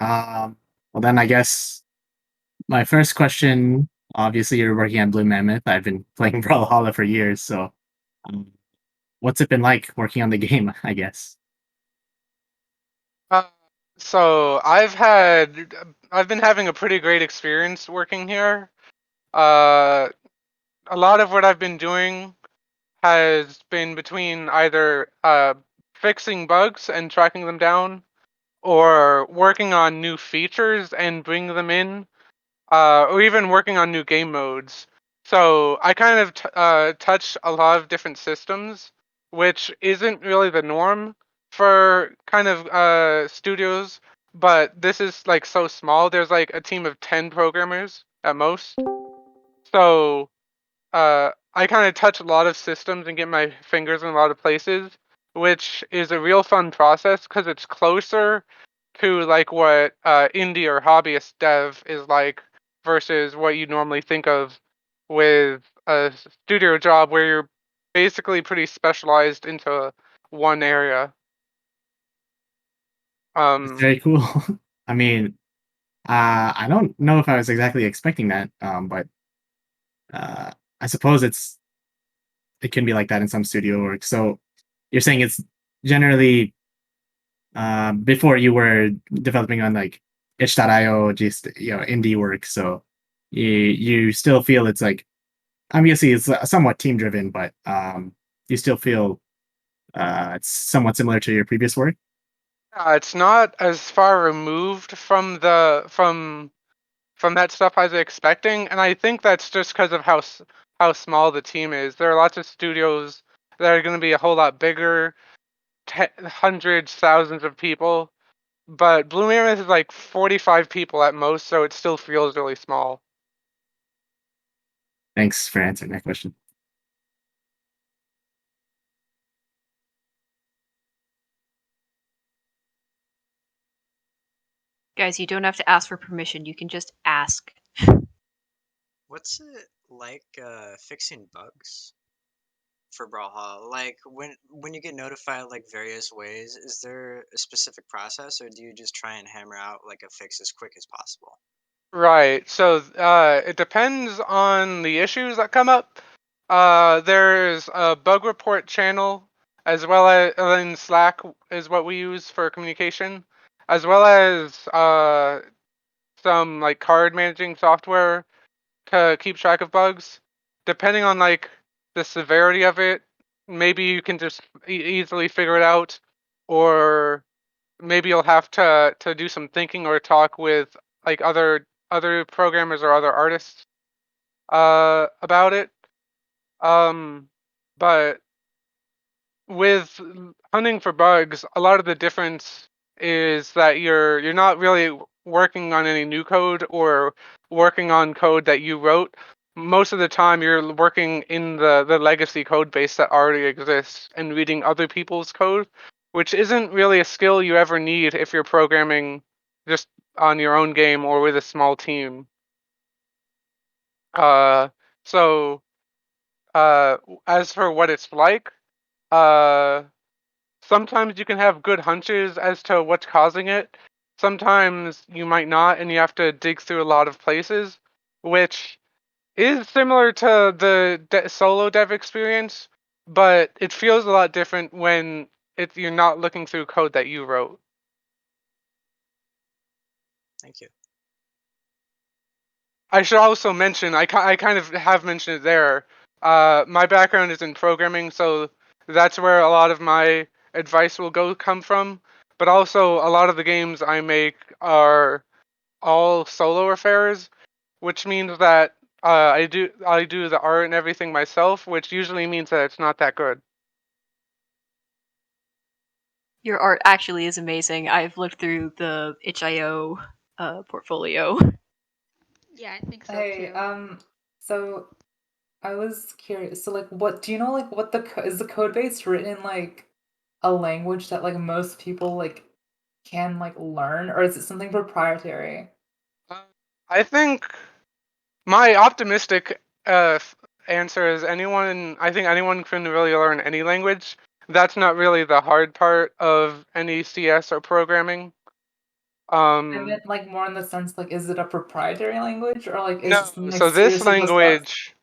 Well, then I guess my first question. Obviously, you're working on Blue Mammoth. I've been playing Brawlhalla for years, so um, what's it been like working on the game? I guess. Uh, so I've been having a pretty great experience working here. Uh, a lot of what I've been doing has been between either fixing bugs and tracking them down, or working on new features and bringing them in, or even working on new game modes. So I kind of touch a lot of different systems, which isn't really the norm for kind of studios. But this is like so small. There's like a team of 10 programmers at most. So I kind of touch a lot of systems and get my fingers in a lot of places, which is a real fun process because it's closer to like what indie or hobbyist dev is like versus what you normally think of with a studio job where you're basically pretty specialized into one area. It's Um, very cool. I mean, I don't know if I was exactly expecting that, but uh, I suppose it can be like that in some studio work. So you're saying it's generally before you were developing on like itch.io, just indie work. So you still feel it's like obviously it's somewhat team driven, but you still feel it's somewhat similar to your previous work. it's not as far removed from from that stuff I was expecting, and I think that's just because of how small the team is. There are lots of studios that are going to be a whole lot bigger, hundreds, thousands of people. But Blue Mammoth is like 45 people at most, so it still feels really small. Thanks for answering that question. Guys, you don't have to ask for permission. You can just ask. What's it like fixing bugs for Brawlhalla? Like when you get notified like various ways, is there a specific process or do you just try and hammer out like a fix as quick as possible? Right. So it depends on the issues that come up. There's a bug report channel, as well as in Slack is what we use for communication, as well as some like card managing software to keep track of bugs. Depending on like the severity of it, maybe you can just easily figure it out, or maybe you'll have to do some thinking or talk with like other programmers or other artists about it. Um, but with hunting for bugs, a lot of the difference is that you're not really working on any new code or working on code that you wrote. Most of the time, you're working in the legacy code base that already exists and reading other people's code, which isn't really a skill you ever need if you're programming just on your own game or with a small team. Uh, so as for what it's like, uh, sometimes you can have good hunches as to what's causing it. Sometimes you might not, and you have to dig through a lot of places, which is similar to the solo dev experience, but it feels a lot different when you're not looking through code that you wrote. Thank you. I should also mention, I kind of have mentioned it there. My background is in programming, so that's where a lot of my advice will come from. But also, a lot of the games I make are all solo affairs, which means that I do the art and everything myself, which usually means that it's not that good. Your art actually is amazing. I've looked through the itch.io portfolio. Yeah, I think so Hey, too. so I was curious. So, like, what do you know? Like, what is the code base written in like a language that like most people like can like learn, or is it something proprietary? Uh, I think my optimistic answer is anyone. I think anyone can really learn any language. That's not really the hard part of any CS or programming. I Um, meant like more in the sense like, is it a proprietary language or like is no, it something like so seriously discussed?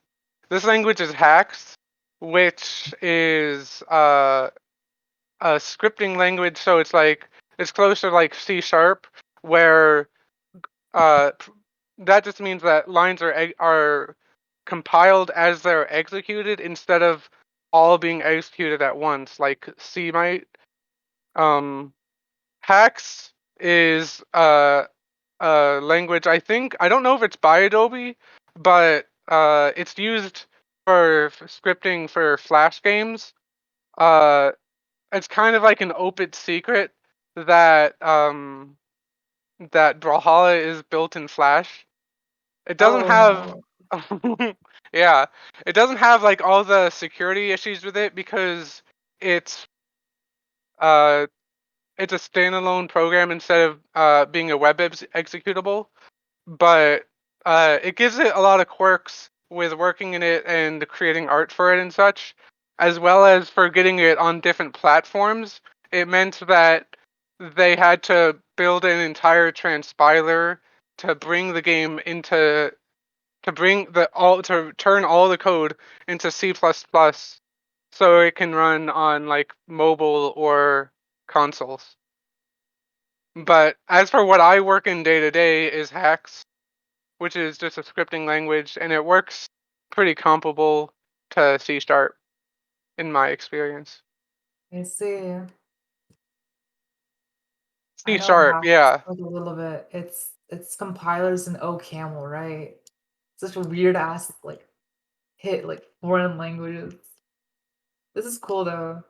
this language is Hax, which is a scripting language. So it's closer to like C sharp, where uh, that just means that lines are compiled as they're executed instead of all being executed at once, like C might. Um, Hax is a language. I don't know if it's by Adobe, but it's used for scripting for Flash games. Uh, it's kind of like an open secret that that Brawlhalla is built in Flash. It doesn't Oh have no. yeah, it doesn't have like all the security issues with it because it's uh it's a standalone program instead of being a web executable, but it gives it a lot of quirks with working in it and creating art for it and such, as well as for getting it on different platforms. It meant that they had to build an entire transpiler to bring the game into to bring the all to turn all the code into C++ so it can run on like mobile or consoles. But as for what I work in day to day is Hax, which is just a scripting language, and it works pretty comparable to C sharp in my experience. I see. I C know sharp, Hax yeah. like a little bit. It's compilers in OCaml, right? Such a weird ass like hit like foreign languages. This is cool though.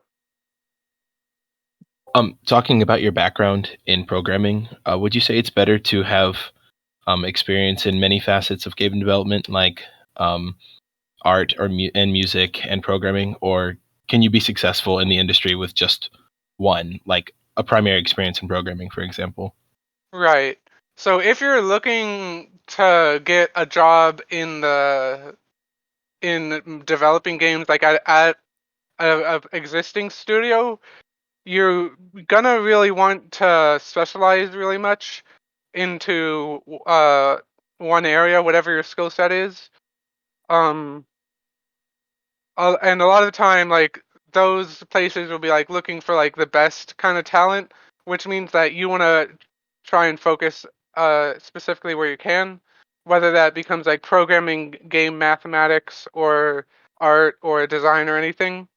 Talking about your background in programming, would you say it's better to have experience in many facets of game development, like um, art or and music and programming, or can you be successful in the industry with just one, like a primary experience in programming, for example? Right. So if you're looking to get a job in developing games like at a existing studio, you're gonna really want to specialize really much into one area, whatever your skill set is. Um, and a lot of the time, like those places will be like looking for like the best kind of talent, which means that you want to try and focus specifically where you can, whether that becomes like programming, game mathematics, or art or design or anything.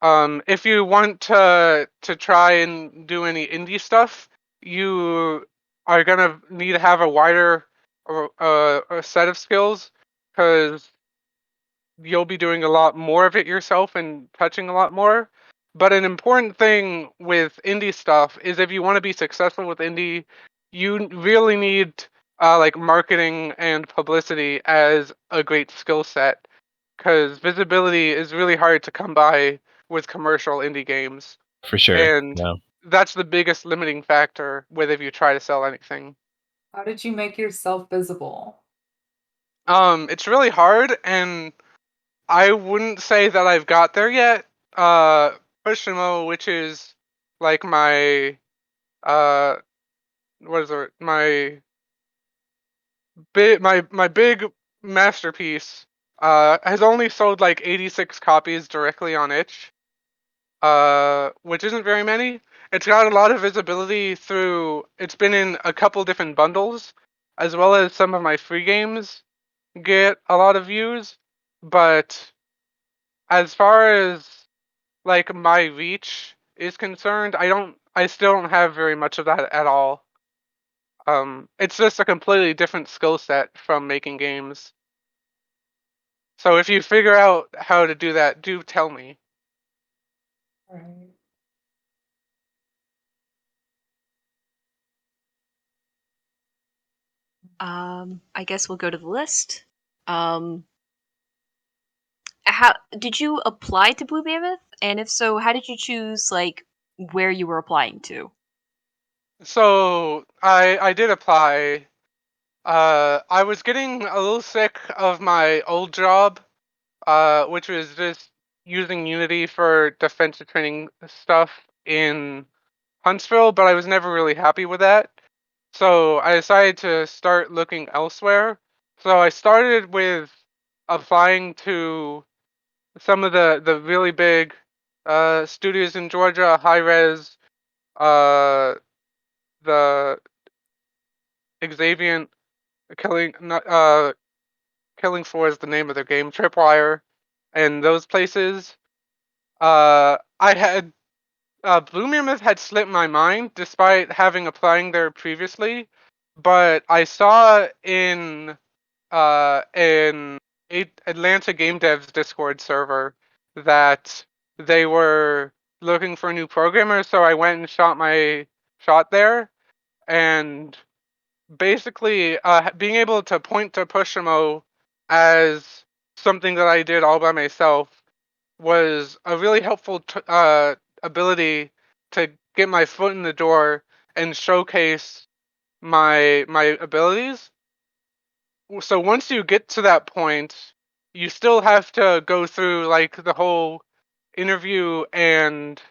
If you want to try and do any indie stuff, you are gonna need to have a wider a set of skills because you'll be doing a lot more of it yourself and touching a lot more. But an important thing with indie stuff is if you want to be successful with indie, you really need like marketing and publicity as a great skill set because visibility is really hard to come by with commercial indie games. For sure. And Yeah. that's the biggest limiting factor with if you try to sell anything. How did you make yourself visible? It's really hard and I wouldn't say that I've got there yet. Pushimo, which is like my uh what is it? My big masterpiece has only sold like 86 copies directly on itch. Which isn't very many. It's got a lot of visibility through it's been in a couple different bundles as well as some of my free games get a lot of views, but as far as like my reach is concerned, I still don't have very much of that at all. It's just a completely different skill set from making games. So if you figure out how to do that, do tell me. Right. I guess we'll go to the list. Um, how did you apply to Blue Mammoth? And if so, how did you choose like where you were applying to? So I did apply. I was getting a little sick of my old job, which was just using Unity for defensive training stuff in Huntsville, but I was never really happy with that. So I decided to start looking elsewhere. So I started with applying to some of the really big studios in Georgia, High Res, uh, the Xavier, Killing not Killing Floor is the name of their game, Tripwire, and those places. I had Blue Mammoth had slipped my mind despite having applying there previously, but I saw in Atlanta Game Devs Discord server that they were looking for new programmers, so I went and shot my shot there, and basically being able to point to Pushimo as something that I did all by myself was a really helpful ability to get my foot in the door and showcase my abilities. So once you get to that point, you still have to go through like the whole interview and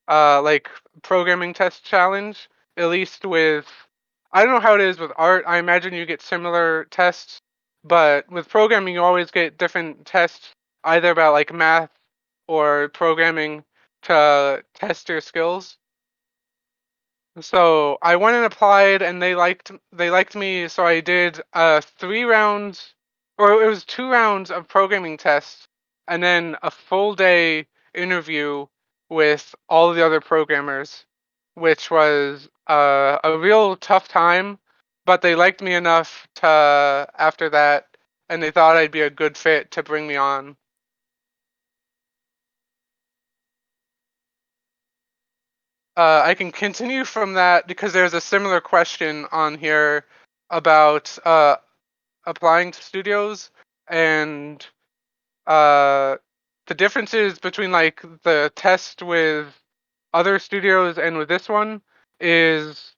like programming test challenge. At least with I don't know how it is with art. I imagine you get similar tests, but with programming you always get different tests either about like math or programming to test your skills. So I went and applied, and they liked me. So I did 3 rounds, or it was 2 rounds of programming tests, and then a full day interview with all the other programmers, which was a real tough time. But they liked me enough to after that, and they thought I'd be a good fit to bring me on. I can continue from that because there's a similar question on here about applying to studios and uh, the differences between like the test with other studios and with this one is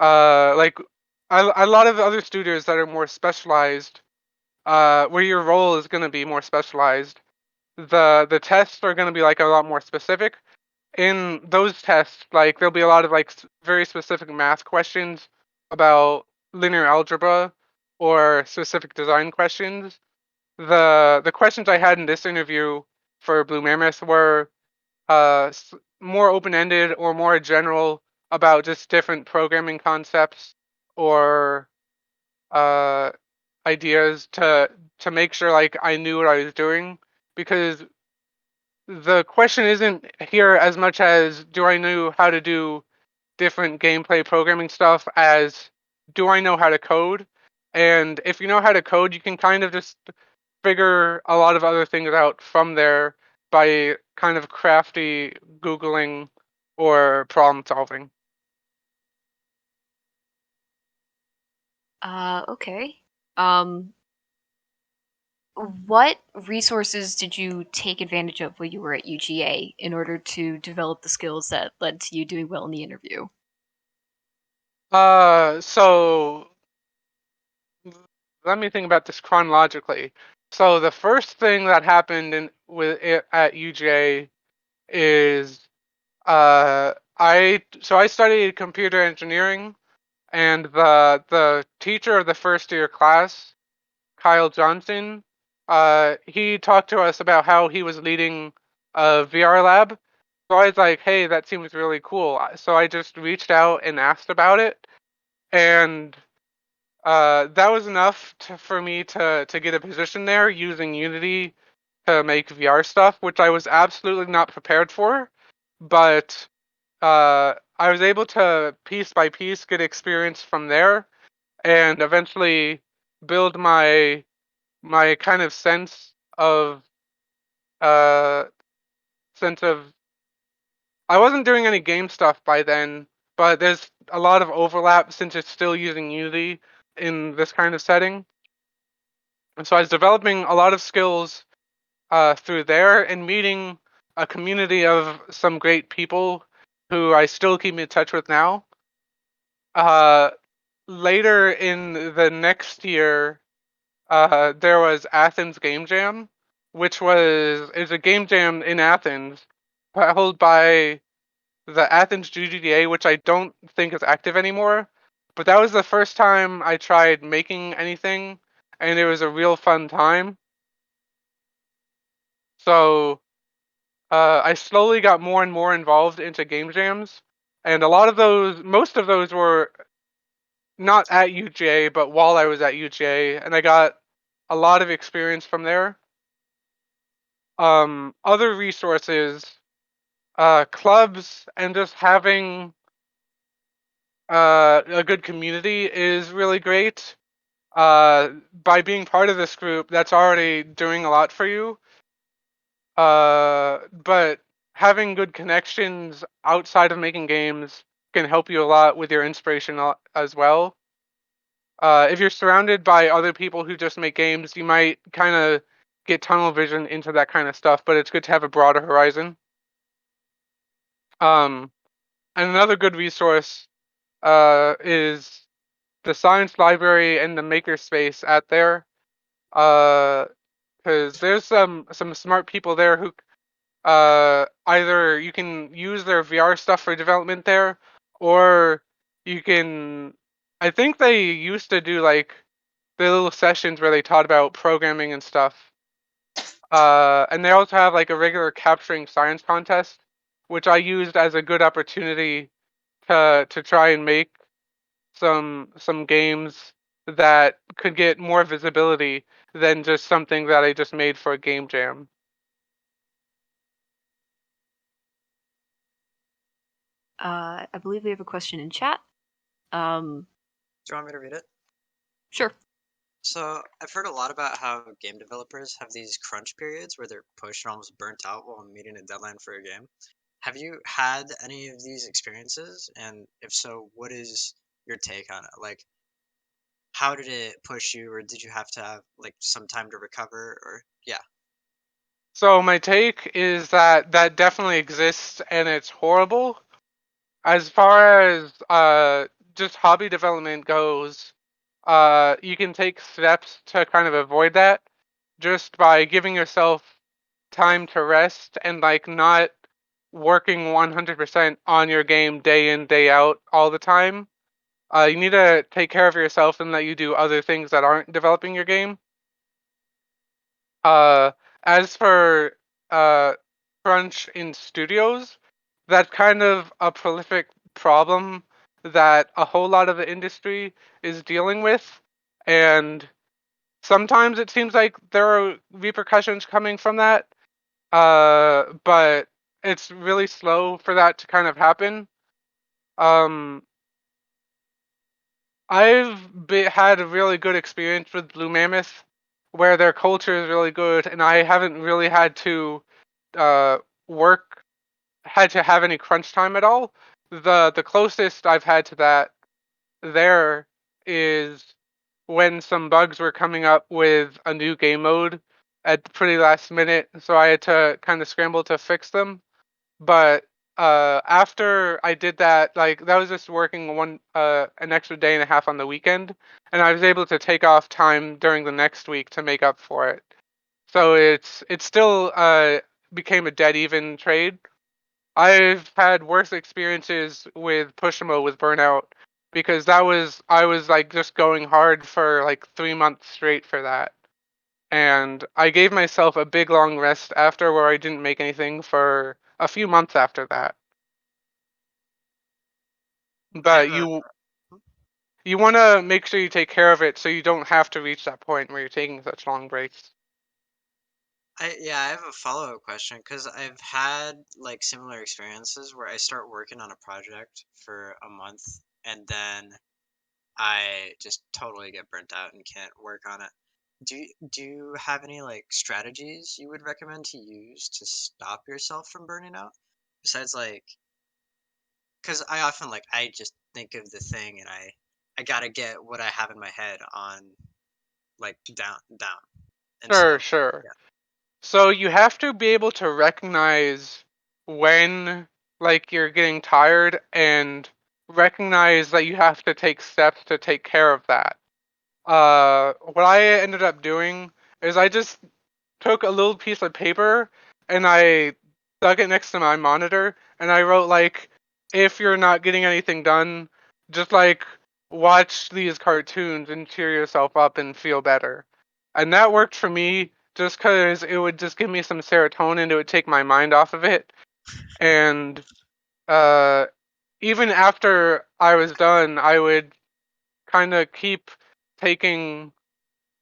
like a lot of other studios that are more specialized, where your role is going to be more specialized. The tests are going to be like a lot more specific. In those tests, like there'll be a lot of like very specific math questions about linear algebra or specific design questions. The questions I had in this interview for Blue Mammoth were more open-ended or more general about just different programming concepts or uh, ideas to make sure like I knew what I was doing, because the question isn't here as much as do I know how to do different gameplay programming stuff as do I know how to code? And if you know how to code, you can kind of just figure a lot of other things out from there by kind of crafty Googling or problem solving. Okay. Um, what resources did you take advantage of when you were at UGA in order to develop the skills that led to you doing well in the interview? So let me think about this chronologically. So the first thing that happened with it at UGA is I studied computer engineering, and the teacher of the first year class, Kyle Johnson, he talked to us about how he was leading a VR lab. So I was like, hey, that seems really cool. So I just reached out and asked about it, and that was enough for me to get a position there using Unity to make VR stuff, which I was absolutely not prepared for. But I was able to piece by piece get experience from there, and eventually build my kind of uh sense of I wasn't doing any game stuff by then, but there's a lot of overlap since it's still using Unity in this kind of setting. And so I was developing a lot of skills through there and meeting a community of some great people who I still keep in touch with now. Uh, Later in the next year, there was Athens Game Jam, which is a game jam in Athens, held by the Athens GGDA, which I don't think is active anymore. But that was the first time I tried making anything, and it was a real fun time. So I slowly got more and more involved into game jams, and most of those were not at UGA, but while I was at UGA, and I got a lot of experience from there. Other resources, clubs, and just having a good community is really great. By being part of this group, that's already doing a lot for you. But having good connections outside of making games can help you a lot with your inspiration as well. If you're surrounded by other people who just make games, you might kind of get tunnel vision into that kind of stuff, but it's good to have a broader horizon. And another good resource is the science library and the makerspace at there. Because there's some smart people there who either you can use their VR stuff for development there, or you can. I think they used to do like the little sessions where they taught about programming and stuff. And they also have like a regular capturing science contest, which I used as a good opportunity to try and make some games that could get more visibility than just something that I just made for a game jam. I believe we have a question in chat. Do you want me to read it? Sure. So I've heard a lot about how game developers have these crunch periods where they're pushed and almost burnt out while meeting a deadline for a game. Have you had any of these experiences? And if so, what is your take on it? Like, how did it push you, or did you have to have like some time to recover? Or yeah, So my take is that that definitely exists and it's horrible. As far as just hobby development goes, you can take steps to kind of avoid that just by giving yourself time to rest and like not working 100% on your game day in day out all the time. You need to take care of yourself and let you do other things that aren't developing your game. Uh, as for uh, crunch in studios, that's kind of a prolific problem that a whole lot of the industry is dealing with, and sometimes it seems like there are repercussions coming from that. But it's really slow for that to kind of happen. Um, had a really good experience with Blue Mammoth, where their culture is really good, and I haven't really had to uh, work, had to have any crunch time at all. The closest I've had to that there is when some bugs were coming up with a new game mode at the pretty last minute, so I had to kind of scramble to fix them. But after I did that, like that was just working an extra day and a half on the weekend, and I was able to take off time during the next week to make up for it. So it's still became a dead even trade. I've had worse experiences with Pushimo with Burnout because I was like just going hard for like 3 months straight for that. And I gave myself a big long rest after where I didn't make anything for a few months after that. I have But a you want to make sure you take care of it so you don't have to reach that point where you're taking such long breaks. I have a follow-up question because I've had like similar experiences where I start working on a project for a month and then I just totally get burnt out and can't work on it. Do you have any like strategies you would recommend to use to stop yourself from burning out? Besides like, because I often like I just think of the thing and I gotta get what I have in my head on like down, and Sure, so sure. yeah. So you have to be able to recognize when like you're getting tired and recognize that you have to take steps to take care of that. What I ended up doing is I just took a little piece of paper and I stuck it next to my monitor and I wrote like, if you're not getting anything done, just like watch these cartoons and cheer yourself up and feel better. And that worked for me just because it would just give me some serotonin. It would take my mind off of it. And uh, even after I was done, I would kind of keep taking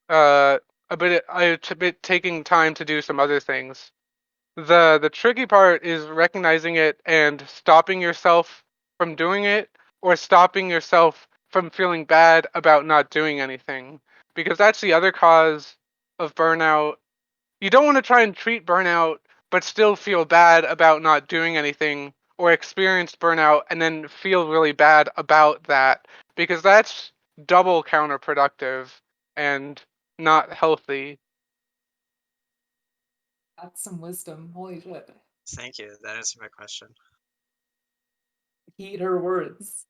uh, a bit taking time to do some other things. The tricky part is recognizing it and stopping yourself from doing it, or stopping yourself from feeling bad about not doing anything, because that's the other cause of burnout. You don't want to try and treat burnout but still feel bad about not doing anything, or experience burnout and then feel really bad about that, because that's double counterproductive and not healthy. That's some wisdom. Holy shit. Thank you. That answered my question. Heed her words.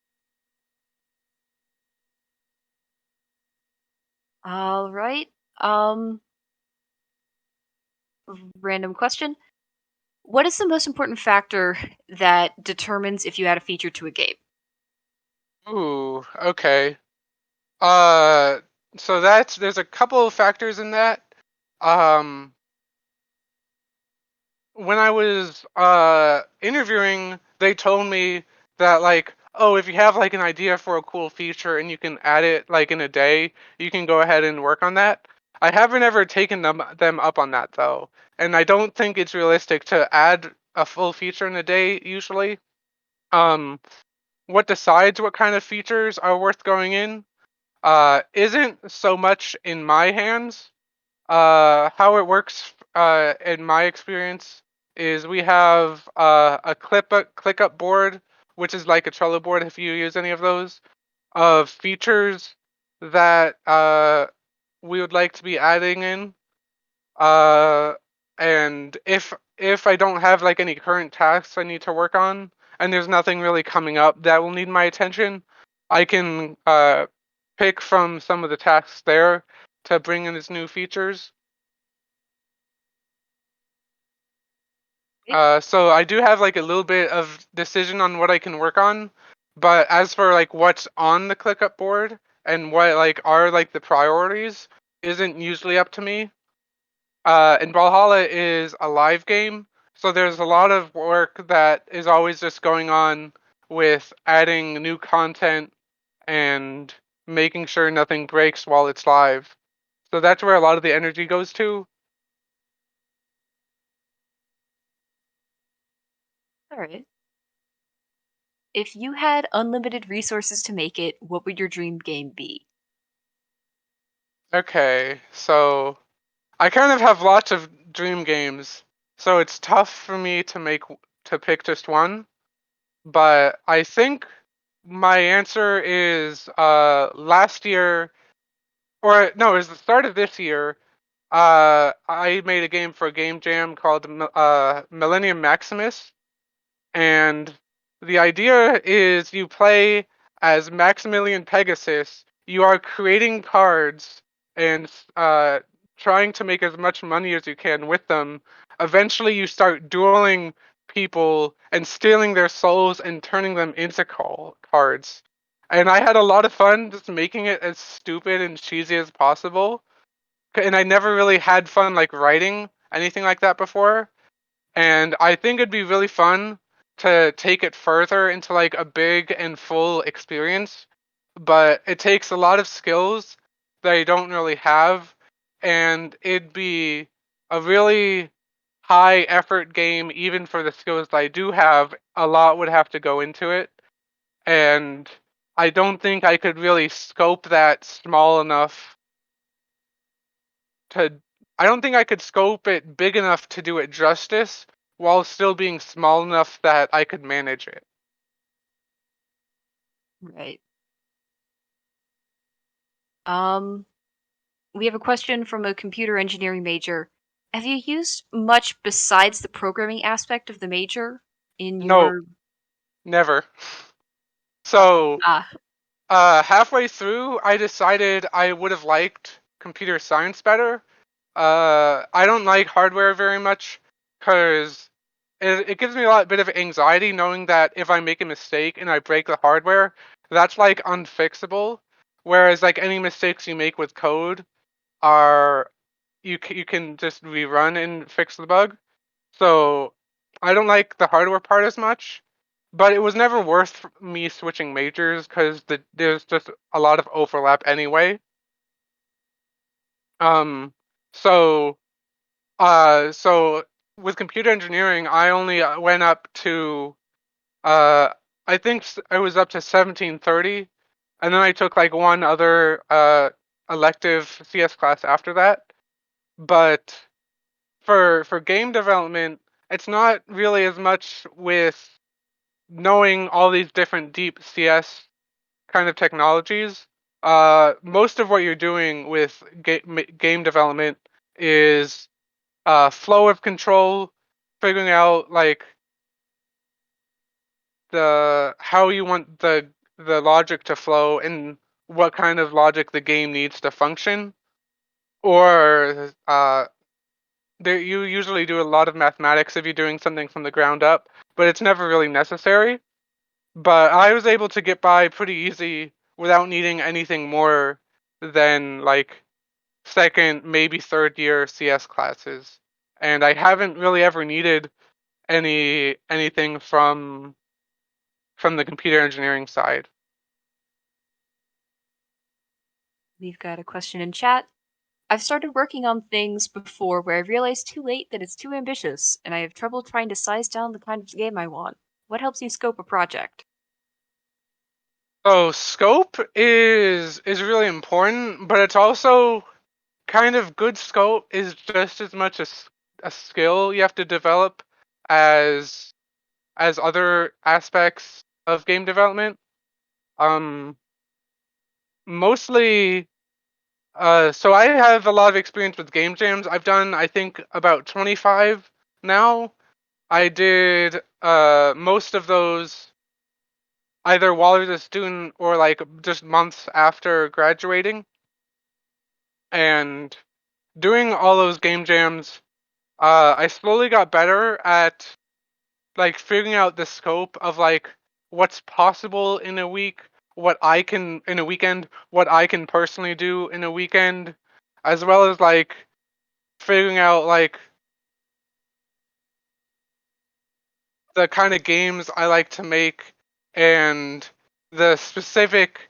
All right. Random question. What is the most important factor that determines if you add a feature to a game? Ooh, okay. Uh, so there's a couple of factors in that. Um, when I was interviewing, they told me that, like, oh, if you have like an idea for a cool feature and you can add it like in a day, you can go ahead and work on that. I haven't ever taken them up on that though, and I don't think it's realistic to add a full feature in a day usually. Um, what decides what kind of features are worth going in isn't so much in my hands. How it works, in my experience, is we have a ClickUp board, which is like a Trello board if you use any of those, of features that we would like to be adding in. Uh, and if I don't have like any current tasks I need to work on, and there's nothing really coming up that will need my attention, I can pick from some of the tasks there to bring in its new features. So I do have like a little bit of decision on what I can work on, but as for like what's on the ClickUp board and what like are like the priorities isn't usually up to me. And Brawlhalla is a live game, so there's a lot of work that is always just going on with adding new content and making sure nothing breaks while it's live. So that's where a lot of the energy goes to. All right. If you had unlimited resources to make it, what would your dream game be? Okay, so I kind of have lots of dream games, so it's tough for me to pick just one. But I think my answer is last year, or no, it was the start of this year. I made a game for a game jam called Millennium Maximus, and the idea is you play as Maximilian Pegasus. You are creating cards and trying to make as much money as you can with them. Eventually, you start dueling people and stealing their souls and turning them into cards. And I had a lot of fun just making it as stupid and cheesy as possible. And I never really had fun like writing anything like that before. And I think it'd be really fun to take it further into like a big and full experience, but it takes a lot of skills that I don't really have, and it'd be a really high effort game even for the skills that I do have. A lot would have to go into it, and I don't think I could really scope that small enough to I don't think I could scope it big enough to do it justice while still being small enough that I could manage it. Right. Um, we have a question from a computer engineering major. Have you used much besides the programming aspect of the major in No, your never. So, ah? halfway through, I decided I would have liked computer science better. I don't like hardware very much because it gives me a lot bit of anxiety knowing that if I make a mistake and I break the hardware, that's like unfixable. Whereas like any mistakes you make with code are you can just rerun and fix the bug. So I don't like the hardware part as much, but it was never worth me switching majors because there's just a lot of overlap anyway. So so with computer engineering, I only went up to uh, I think I was up to 1730, and then I took like one other elective CS class after that. But for game development, it's not really as much with knowing all these different deep CS kind of technologies. Most of what you're doing with game development is flow of control, figuring out like the how you want the logic to flow and what kind of logic the game needs to function. Or there you usually do a lot of mathematics if you're doing something from the ground up, but it's never really necessary. But I was able to get by pretty easy without needing anything more than like second, maybe third year CS classes. And I haven't really ever needed anything from the computer engineering side. We've got a question in chat. I've started working on things before where I realize too late that it's too ambitious, and I have trouble trying to size down the kind of game I want. What helps you scope a project? So scope is really important, but it's also kind of good scope is just as much a skill you have to develop as other aspects of game development. Um, Mostly, so I have a lot of experience with game jams. I've done, I think, about 25 now. I did most of those either while I was a student or like just months after graduating. And doing all those game jams, I slowly got better at like figuring out the scope of like what's possible in a week, what I can in a weekend, what I can personally do in a weekend, as well as like figuring out like the kind of games I like to make and the specific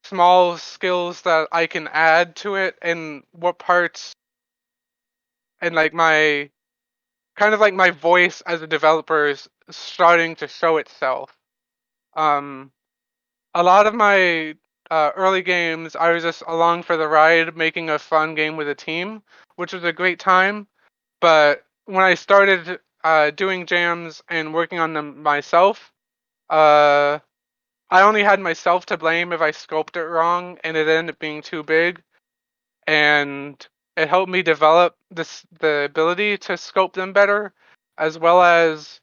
small skills that I can add to it and what parts and like my kind of like my voice as a developer is starting to show itself. Um, a lot of my early games, I was just along for the ride, making a fun game with a team, which was a great time. But when I started doing jams and working on them myself, uh, I only had myself to blame if I scoped it wrong, and it ended up being too big. And it helped me develop the ability to scope them better, as well as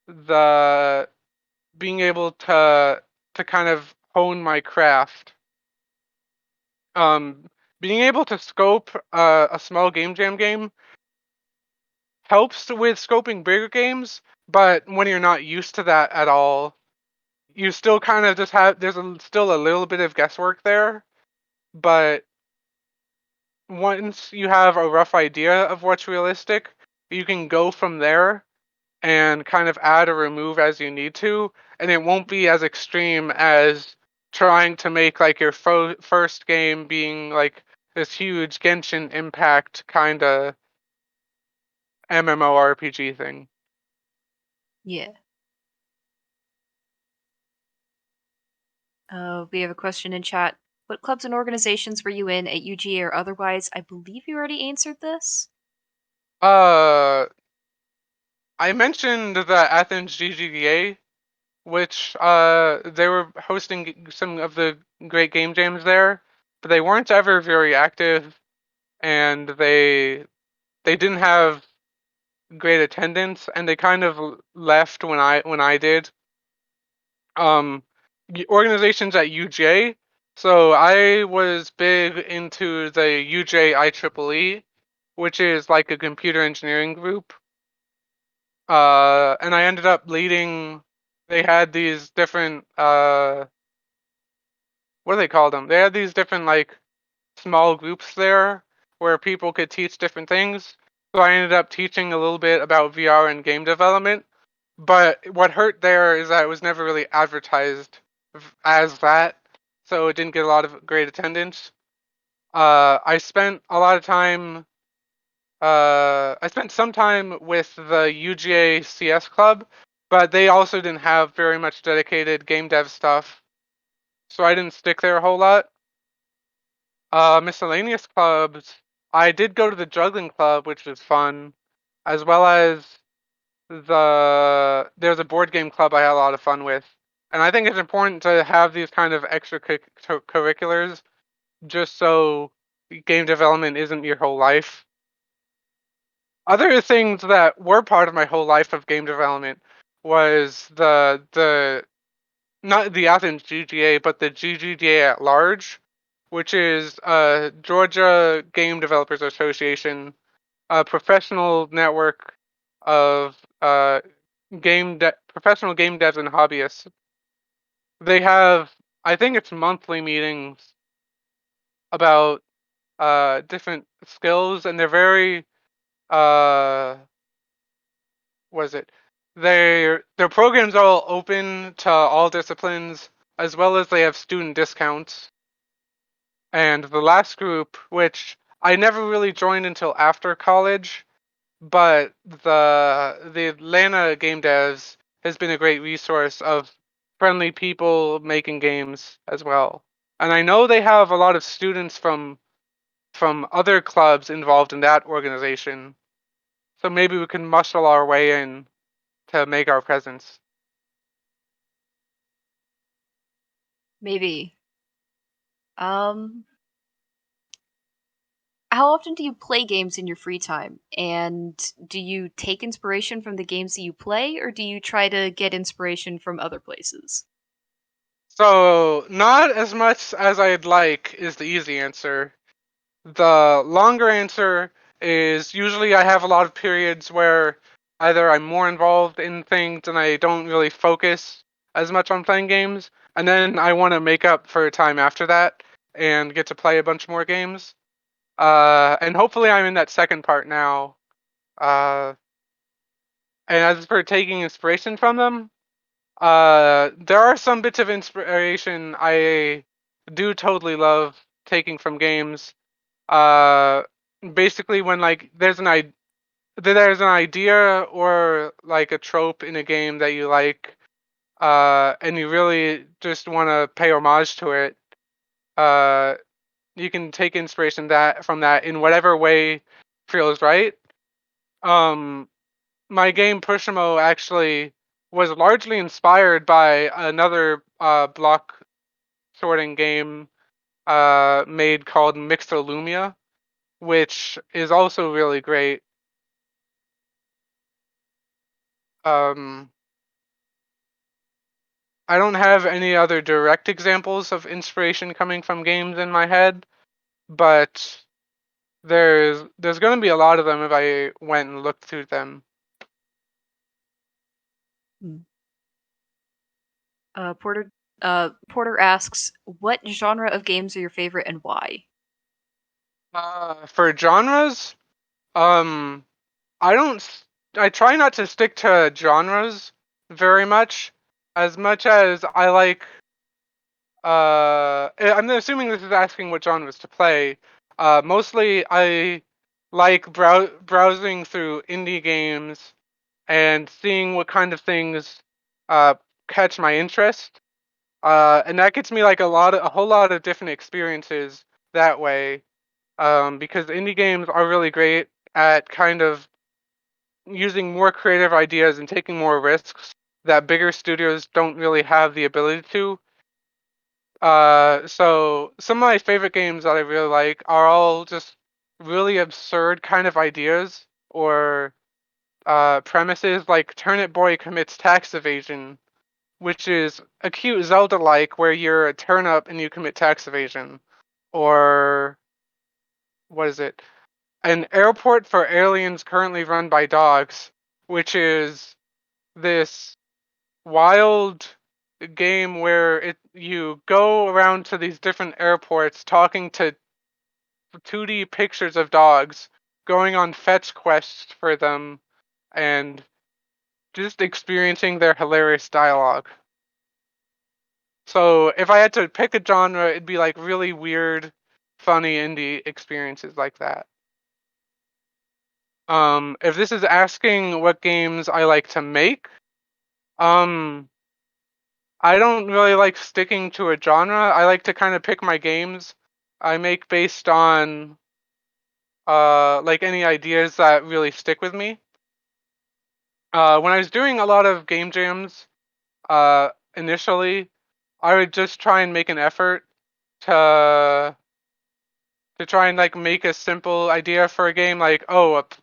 the being able to kind of hone my craft. Um, Being able to scope a small game jam game helps with scoping bigger games, but when you're not used to that at all, you still kind of just have still a little bit of guesswork there. But once you have a rough idea of what's realistic, you can go from there and kind of add or remove as you need to, and it won't be as extreme as trying to make like your first game being like this huge Genshin Impact kind of MMORPG thing. Yeah. We have a question in chat. What clubs and organizations were you in at UGA or otherwise? I believe you already answered this. Uh, I mentioned the Athens GGDA, which they were hosting some of the great game jams there, but they weren't ever very active, and they didn't have great attendance, and they kind of left when I did. Organizations at UJ. So I was big into the UJ IEEE, which is like a computer engineering group. And I ended up leading. They had these different what do they call them? They had these different like small groups there where people could teach different things. So I ended up teaching a little bit about VR and game development. But what hurt there is that it was never really advertised as that, so it didn't get a lot of great attendance. I spent a lot of time. I spent some time with the UGA CS club, but they also didn't have very much dedicated game dev stuff, so I didn't stick there a whole lot. Miscellaneous clubs. I did go to the juggling club, which was fun, as well as there's a board game club I had a lot of fun with. And I think it's important to have these kind of extracurriculars just so game development isn't your whole life. Other things that were part of my whole life of game development was the not the Athens GGA, but the GGDA at large, which is Georgia Game Developers Association, a professional network of professional game devs and hobbyists. They have, I think it's monthly meetings about different skills, and they're very what is it? Their programs are all open to all disciplines, as well as they have student discounts. And the last group, which I never really joined until after college, but the Atlanta Game Devs has been a great resource of friendly people making games as well. And I know they have a lot of students from other clubs involved in that organization. So maybe we can muscle our way in to make our presence. Maybe. Um, how often do you play games in your free time? And do you take inspiration from the games that you play, or do you try to get inspiration from other places? So not as much as I'd like is the easy answer. The longer answer is usually I have a lot of periods where either I'm more involved in things and I don't really focus as much on playing games, and then I want to make up for time after that and get to play a bunch more games. And hopefully I'm in that second part now. Uh, and as for taking inspiration from them, there are some bits of inspiration I do totally love taking from games. Uh, Basically when like there's an idea or like a trope in a game that you like, and you really just want to pay homage to it. Uh, you can take inspiration that from that in whatever way feels right. Um, my game Pushimo actually was largely inspired by another block sorting game made called Mixolumia, which is also really great. Um, I don't have any other direct examples of inspiration coming from games in my head, but there's going to be a lot of them if I went and looked through them. Hmm. Porter asks, what genre of games are your favorite and why? For genres, um, I don't. I try not to stick to genres very much as I like. I'm assuming this is asking what genres to play. Mostly I like browsing through indie games and seeing what kind of things uh catch my interest. And that gets me like a whole lot of different experiences that way. Because indie games are really great at kind of using more creative ideas and taking more risks that bigger studios don't really have the ability to. So some of my favorite games that I really like are all just really absurd kind of ideas or premises, like Turnip Boy commits tax evasion, which is a cute Zelda-like where you're a turnip and you commit tax evasion, or what is it? An airport for aliens currently run by dogs, which is this wild game where you go around to these different airports talking to 2D pictures of dogs, going on fetch quests for them, and just experiencing their hilarious dialogue. So if I had to pick a genre, it'd be like really weird, funny indie experiences like that. If this is asking what games I like to make, um, I don't really like sticking to a genre. I like to kind of pick my games I make based on like any ideas that really stick with me. When I was doing a lot of game jams, initially, I would just try and make an effort to try and like make a simple idea for a game, like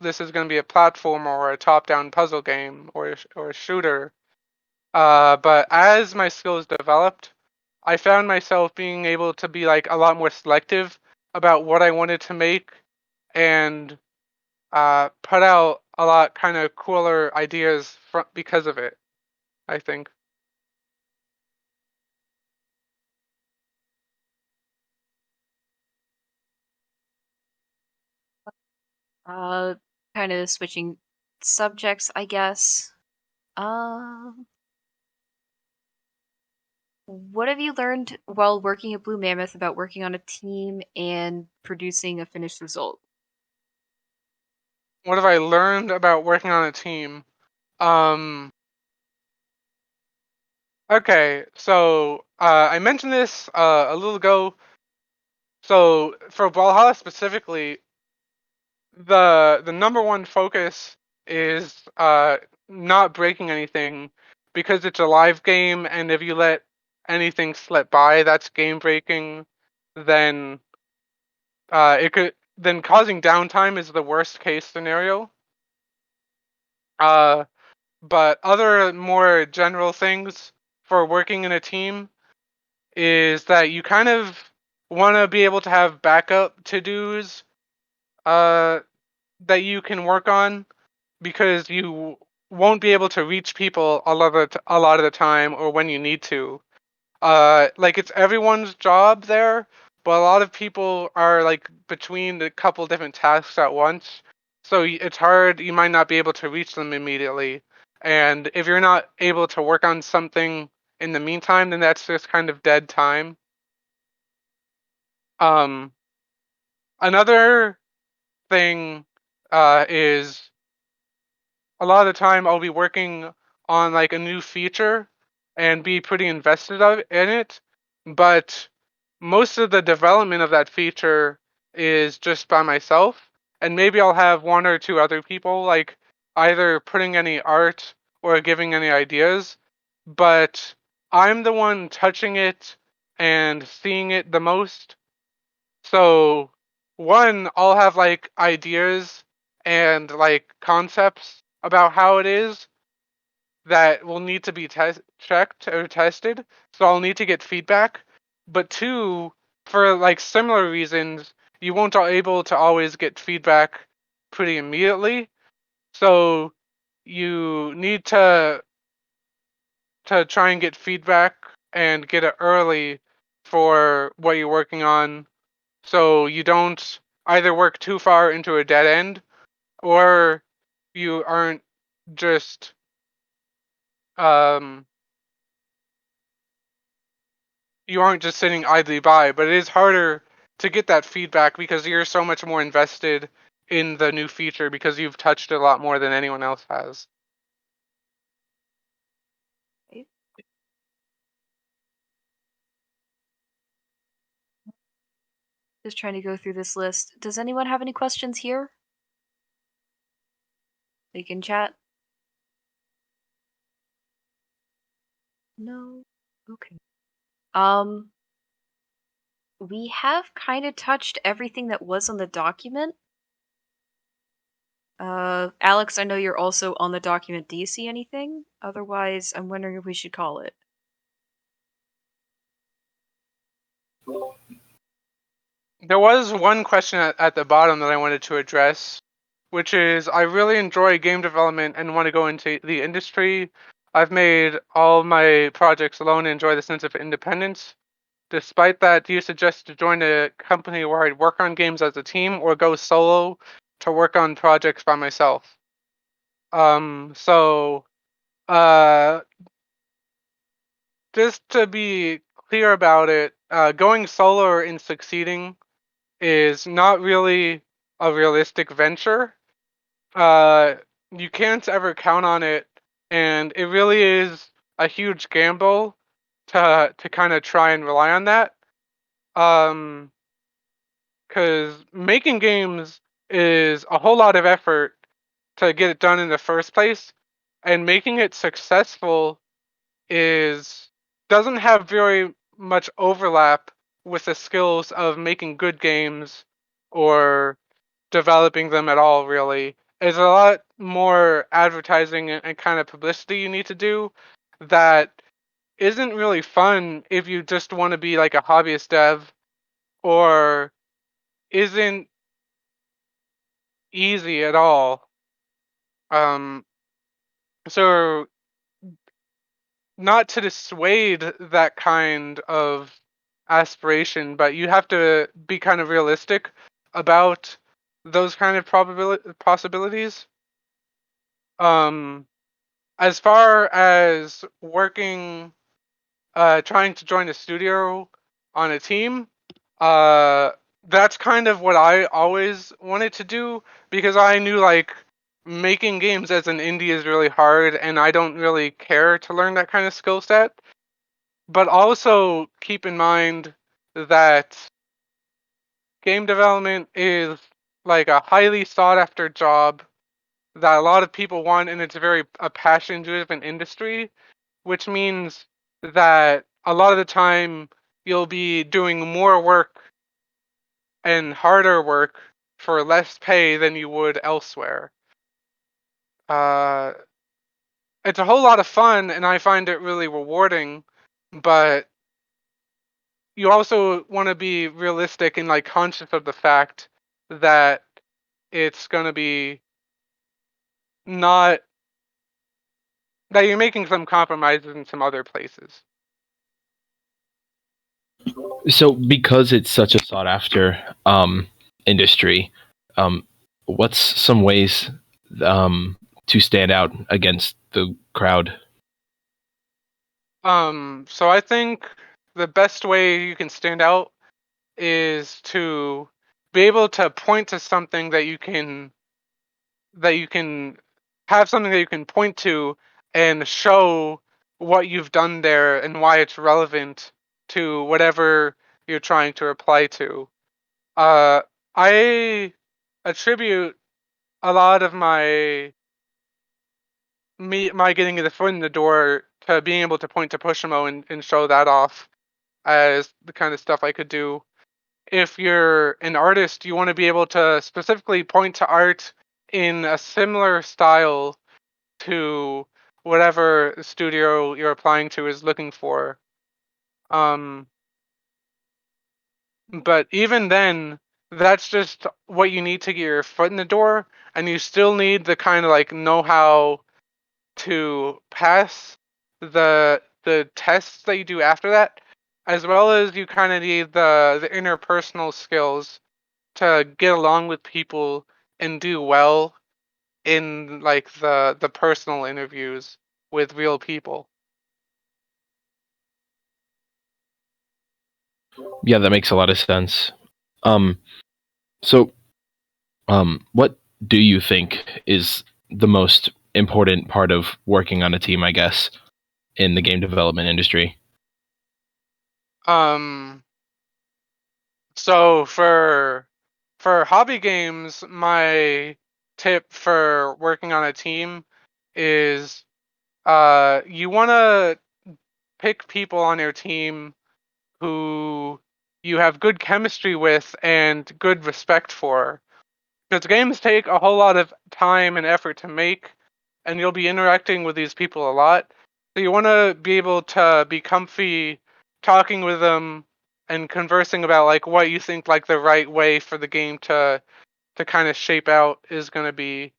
this is going to be a platform or a top-down puzzle game or a shooter. But as my skills developed, I found myself being able to be like a lot more selective about what I wanted to make and put out a lot kind of cooler ideas because of it, I think. Kind of switching subjects, I guess. Um, what have you learned while working at Blue Mammoth about working on a team and producing a finished result? What have I learned about working on a team? Um, okay, so I mentioned this a little ago. So for Valhalla specifically, the number one focus is not breaking anything because it's a live game, and if you let anything slip by that's game breaking, then it could then causing downtime is the worst case scenario. But other more general things for working in a team is that you kind of want to be able to have backup to-dos uh, that you can work on because you won't be able to reach people a lot of the time or when you need to. Like it's everyone's job there, but a lot of people are like between a couple different tasks at once. So it's hard, you might not be able to reach them immediately. And if you're not able to work on something in the meantime, then that's just kind of dead time. Um, Another thing is a lot of the time I'll be working on like a new feature and be pretty invested in it, but most of the development of that feature is just by myself, and maybe I'll have one or two other people like either putting any art or giving any ideas, but I'm the one touching it and seeing it the most. So one, I'll have like ideas and like concepts about how it is that will need to be checked or tested. So I'll need to get feedback. But two, for like similar reasons, you won't able to always get feedback pretty immediately. So you need to try and get feedback and get it early for what you're working on so you don't either work too far into a dead end or you aren't just um you aren't just sitting idly by, but it is harder to get that feedback because you're so much more invested in the new feature because you've touched it a lot more than anyone else has. Just trying to go through this list. Does anyone have any questions here? They can chat. No? Okay. We have kind of touched everything that was on the document. Alex, I know you're also on the document. Do you see anything? Otherwise, I'm wondering if we should call it. There was one question at the bottom that I wanted to address, which is I really enjoy game development and want to go into the industry. I've made all my projects alone and enjoy the sense of independence. Despite that, do you suggest to join a company where I'd work on games as a team or go solo to work on projects by myself? So, uh, just to be clear about it, going solo and succeeding is not really a realistic venture. Uh, you can't ever count on it, and it really is a huge gamble to kind of try and rely on that. Um, because making games is a whole lot of effort to get it done in the first place, and making it successful is doesn't have very much overlap with the skills of making good games or developing them at all, really. There's a lot more advertising and kind of publicity you need to do that isn't really fun if you just want to be like a hobbyist dev, or isn't easy at all. Um, so not to dissuade that kind of aspiration, but you have to be kind of realistic about those kind of possibilities. Um, as far as working, trying to join a studio on a team, uh, that's kind of what I always wanted to do, because I knew like making games as an indie is really hard and I don't really care to learn that kind of skill set. But also keep in mind that game development is like a highly sought after job that a lot of people want, and it's a passion driven industry, which means that a lot of the time you'll be doing more work and harder work for less pay than you would elsewhere. Uh, it's a whole lot of fun, and I find it really rewarding, but you also want to be realistic and like conscious of the fact that it's going to be not that you're making some compromises in some other places. So, because it's such a sought after industry, um, what's some ways to stand out against the crowd? So I think the best way you can stand out is to be able to point to something that you can have something that you can point to and show what you've done there and why it's relevant to whatever you're trying to apply to. Uh, I attribute a lot of my getting the foot in the door to being able to point to Pushimo and show that off as the kind of stuff I could do. If you're an artist, you want to be able to specifically point to art in a similar style to whatever studio you're applying to is looking for. Um, but even then, that's just what you need to get your foot in the door, and you still need the kind of like know-how to pass the tests that you do after that, as well as you kind of need the interpersonal skills to get along with people and do well in like the personal interviews with real people. Yeah, that makes a lot of sense. Um, so, what do you think is the most important part of working on a team, I guess, in the game development industry? Um, so for hobby games, my tip for working on a team is you want to pick people on your team who you have good chemistry with and good respect for. Because games take a whole lot of time and effort to make, and you'll be interacting with these people a lot. So you want to be able to be comfy talking with them and conversing about like what you think like the right way for the game to kind of shape out is going to be,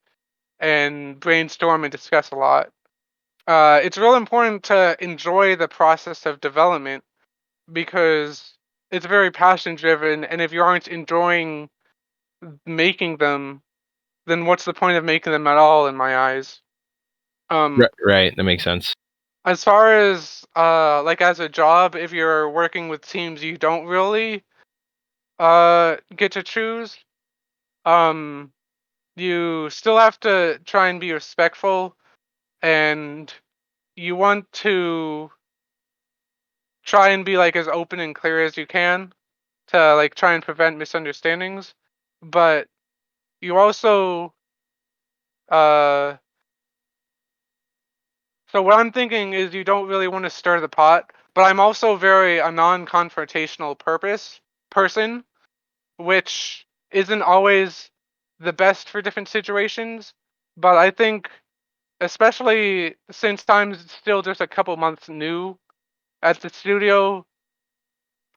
and brainstorm and discuss a lot. it's real important to enjoy the process of development because it's very passion driven, and if you aren't enjoying making them, then what's the point of making them at all in my eyes? Right, that makes sense. As far as like as a job, if you're working with teams you don't really get to choose, um you still have to try and be respectful, and you want to try and be like as open and clear as you can to like try and prevent misunderstandings, but you also uh so what I'm thinking is you don't really want to stir the pot, but I'm also very a non-confrontational person, which isn't always the best for different situations, but I think especially since I'm still just a couple months new at the studio,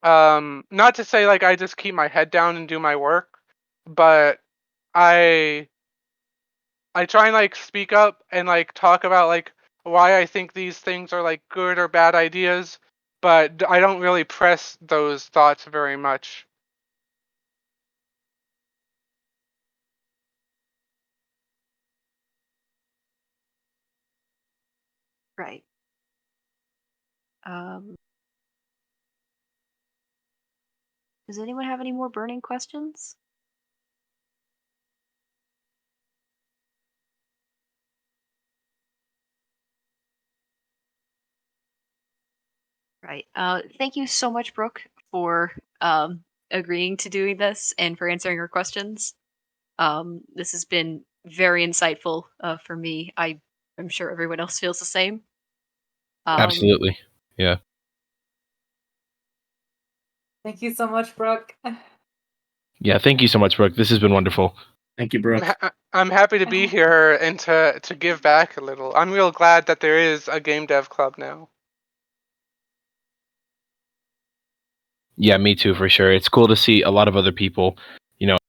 not to say like I just keep my head down and do my work, but I I try and like speak up and like talk about like why I think these things are like good or bad ideas, but I don't really press those thoughts very much. Right. Um, does anyone have any more burning questions? Right. Thank you so much, Brooke, for agreeing to doing this and for answering our questions. This has been very insightful for me. I'm sure everyone else feels the same. Absolutely. Yeah. Thank you so much, Brooke. Yeah, thank you so much, Brooke. This has been wonderful. Thank you, Brooke. I'm happy to be here and to give back a little. I'm real glad that there is a game dev club now. Yeah, me too, for sure. It's cool to see a lot of other people,